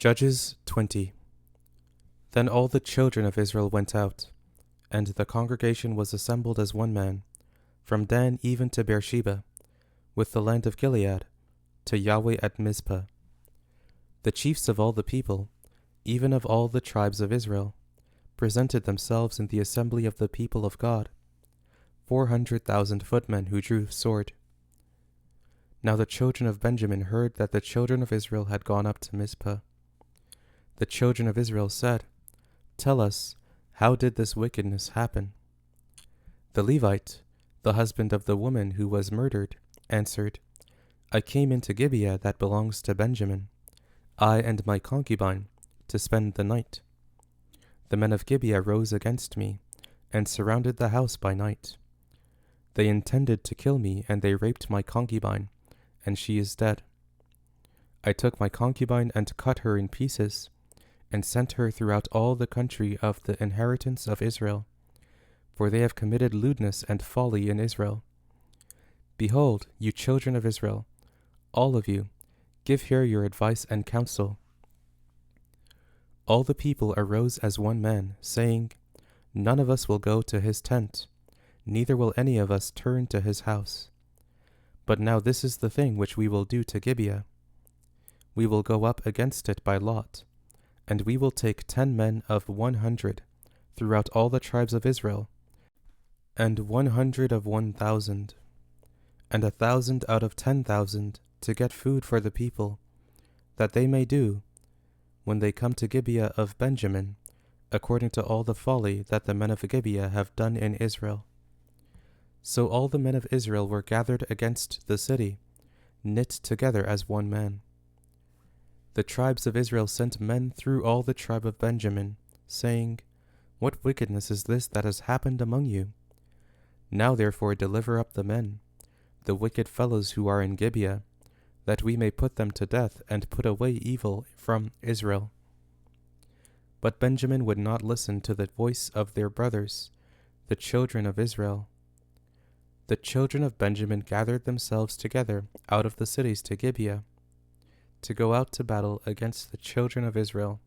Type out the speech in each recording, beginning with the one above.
Judges 20. Then all the children of Israel went out, and the congregation was assembled as one man, from Dan even to Beersheba, with the land of Gilead, to Yahweh at Mizpah. The chiefs of all the people, even of all the tribes of Israel, presented themselves in the assembly of the people of God, 400,000 footmen who drew sword. Now the children of Benjamin heard that the children of Israel had gone up to Mizpah. The children of Israel said, "Tell us, how did this wickedness happen?" The Levite, the husband of the woman who was murdered, answered, "I came into Gibeah that belongs to Benjamin, I and my concubine, to spend the night. The men of Gibeah rose against me, and surrounded the house by night. They intended to kill me, and they raped my concubine, and she is dead. I took my concubine and cut her in pieces, and sent her throughout all the country of the inheritance of Israel, for they have committed lewdness and folly in Israel. Behold, you children of Israel, all of you, give here your advice and counsel." All the people arose as one man, saying, "None of us will go to his tent, neither will any of us turn to his house. But now this is the thing which we will do to Gibeah. We will go up against it by lot, and we will take 10 men of 100 throughout all the tribes of Israel, and 100 of 1,000, and 1,000 out of 10,000 to get food for the people, that they may do, when they come to Gibeah of Benjamin, according to all the folly that the men of Gibeah have done in Israel." So all the men of Israel were gathered against the city, knit together as one man. The tribes of Israel sent men through all the tribe of Benjamin, saying, "What wickedness is this that has happened among you? Now therefore deliver up the men, the wicked fellows who are in Gibeah, that we may put them to death and put away evil from Israel." But Benjamin would not listen to the voice of their brothers, the children of Israel. The children of Benjamin gathered themselves together out of the cities to Gibeah, to go out to battle against the children of Israel.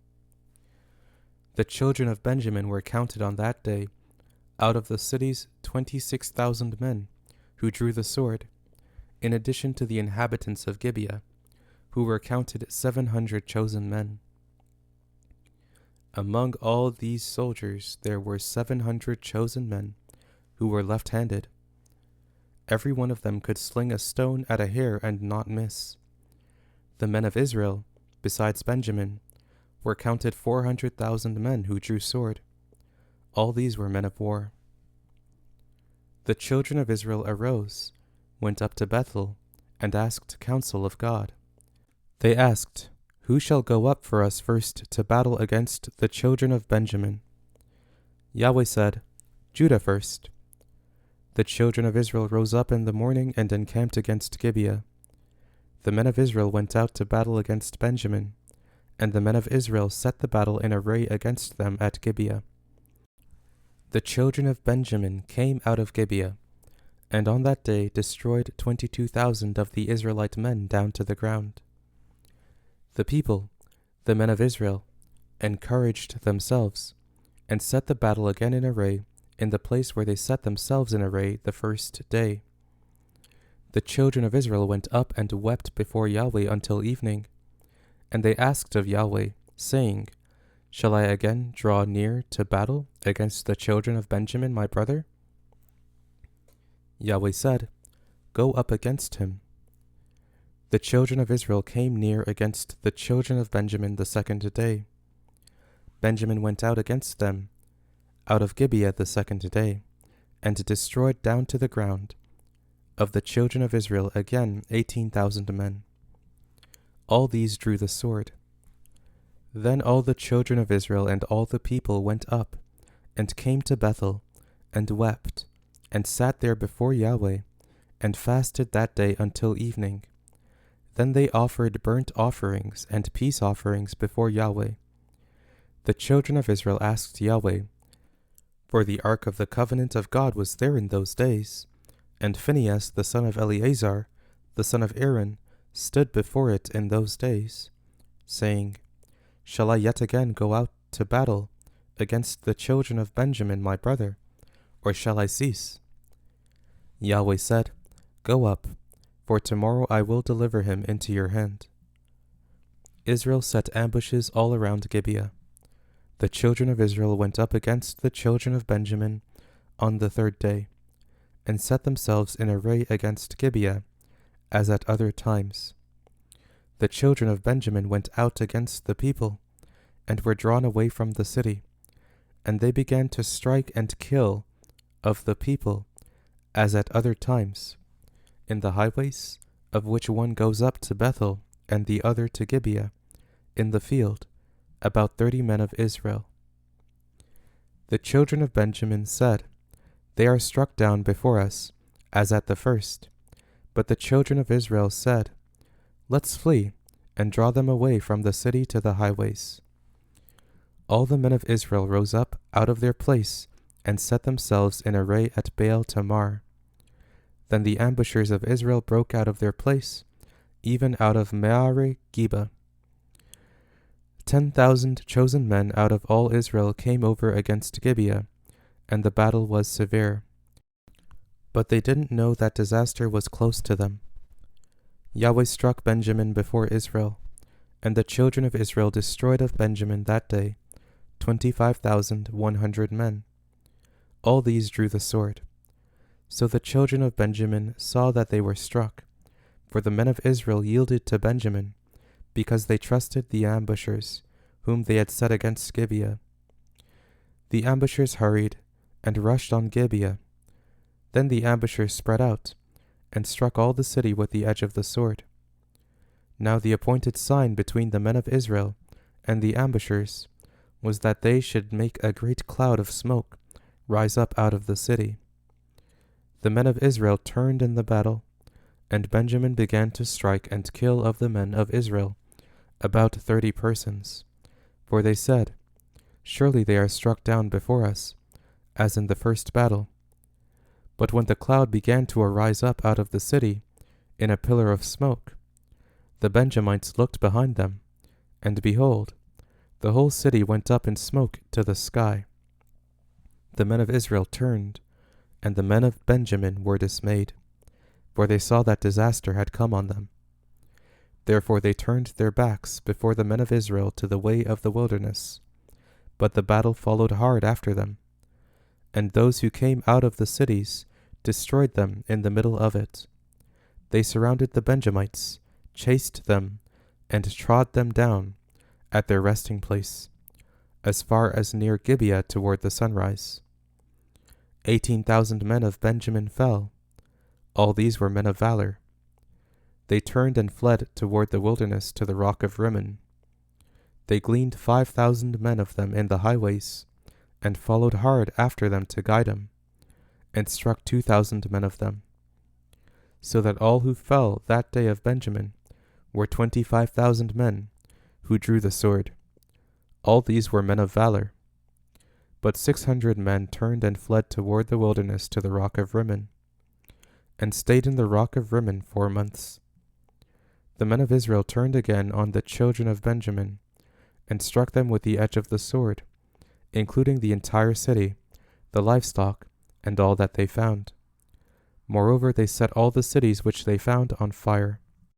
The children of Benjamin were counted on that day, out of the cities 26,000 men, who drew the sword, in addition to the inhabitants of Gibeah, who were counted 700 chosen men. Among all these soldiers there were 700 chosen men, who were left-handed. Every one of them could sling a stone at a hair and not miss. The men of Israel, besides Benjamin, were counted 400,000 men who drew sword. All these were men of war. The children of Israel arose, went up to Bethel, and asked counsel of God. They asked, "Who shall go up for us first to battle against the children of Benjamin?" Yahweh said, "Judah first." The children of Israel rose up in the morning and encamped against Gibeah. The men of Israel went out to battle against Benjamin, and the men of Israel set the battle in array against them at Gibeah. The children of Benjamin came out of Gibeah, and on that day destroyed 22,000 of the Israelite men down to the ground. The people, the men of Israel, encouraged themselves, and set the battle again in array in the place where they set themselves in array the first day. The children of Israel went up and wept before Yahweh until evening, and they asked of Yahweh, saying, "Shall I again draw near to battle against the children of Benjamin my brother?" Yahweh said, "Go up against him." The children of Israel came near against the children of Benjamin the second day. Benjamin went out against them, out of Gibeah the second day, and destroyed down to the ground, of the children of Israel again 18,000 men. All these drew the sword. Then all the children of Israel and all the people went up, and came to Bethel, and wept, and sat there before Yahweh, and fasted that day until evening. Then they offered burnt offerings and peace offerings before Yahweh. The children of Israel asked Yahweh, for the ark of the covenant of God was there in those days, and Phinehas the son of Eleazar, the son of Aaron, stood before it in those days, saying, Shall I yet again go out to battle against the children of Benjamin my brother, or shall I cease? Yahweh said, Go up, for tomorrow I will deliver him into your hand. Israel set ambushes all around Gibeah. The children of Israel went up against the children of Benjamin on the third day, and set themselves in array against Gibeah, as at other times. The children of Benjamin went out against the people, and were drawn away from the city, and they began to strike and kill of the people, as at other times, in the highways, of which one goes up to Bethel, and the other to Gibeah, in the field, about 30 men of Israel. The children of Benjamin said, They are struck down before us, as at the first. But the children of Israel said, Let's flee, and draw them away from the city to the highways. All the men of Israel rose up out of their place, and set themselves in array at Baal Tamar. Then the ambushers of Israel broke out of their place, even out of Maareh Geba. 10,000 chosen men out of all Israel came over against Gibeah, and the battle was severe. But they didn't know that disaster was close to them. Yahweh struck Benjamin before Israel, and the children of Israel destroyed of Benjamin that day 25,100 men. All these drew the sword. So the children of Benjamin saw that they were struck, for the men of Israel yielded to Benjamin, because they trusted the ambushers, whom they had set against Gibeah. The ambushers hurried, and rushed on Gibeah. Then the ambushers spread out, and struck all the city with the edge of the sword. Now the appointed sign between the men of Israel and the ambushers was that they should make a great cloud of smoke rise up out of the city. The men of Israel turned in the battle, and Benjamin began to strike and kill of the men of Israel about 30 persons. For they said, Surely they are struck down before us, as in the first battle. But when the cloud began to arise up out of the city in a pillar of smoke, the Benjamites looked behind them, and behold, the whole city went up in smoke to the sky. The men of Israel turned, and the men of Benjamin were dismayed, for they saw that disaster had come on them. Therefore they turned their backs before the men of Israel to the way of the wilderness. But the battle followed hard after them, and those who came out of the cities destroyed them in the middle of it. They surrounded the Benjamites, chased them, and trod them down at their resting place, as far as near Gibeah toward the sunrise. 18,000 men of Benjamin fell. All these were men of valor. They turned and fled toward the wilderness to the rock of Rimmon. They gleaned 5,000 men of them in the highways, and followed hard after them to guide them, and struck 2,000 men of them. So that all who fell that day of Benjamin were 25,000 men, who drew the sword. All these were men of valor. But 600 men turned and fled toward the wilderness to the rock of Rimmon, and stayed in the rock of Rimmon 4 months. The men of Israel turned again on the children of Benjamin, and struck them with the edge of the sword, including the entire city, the livestock, and all that they found. Moreover, they set all the cities which they found on fire.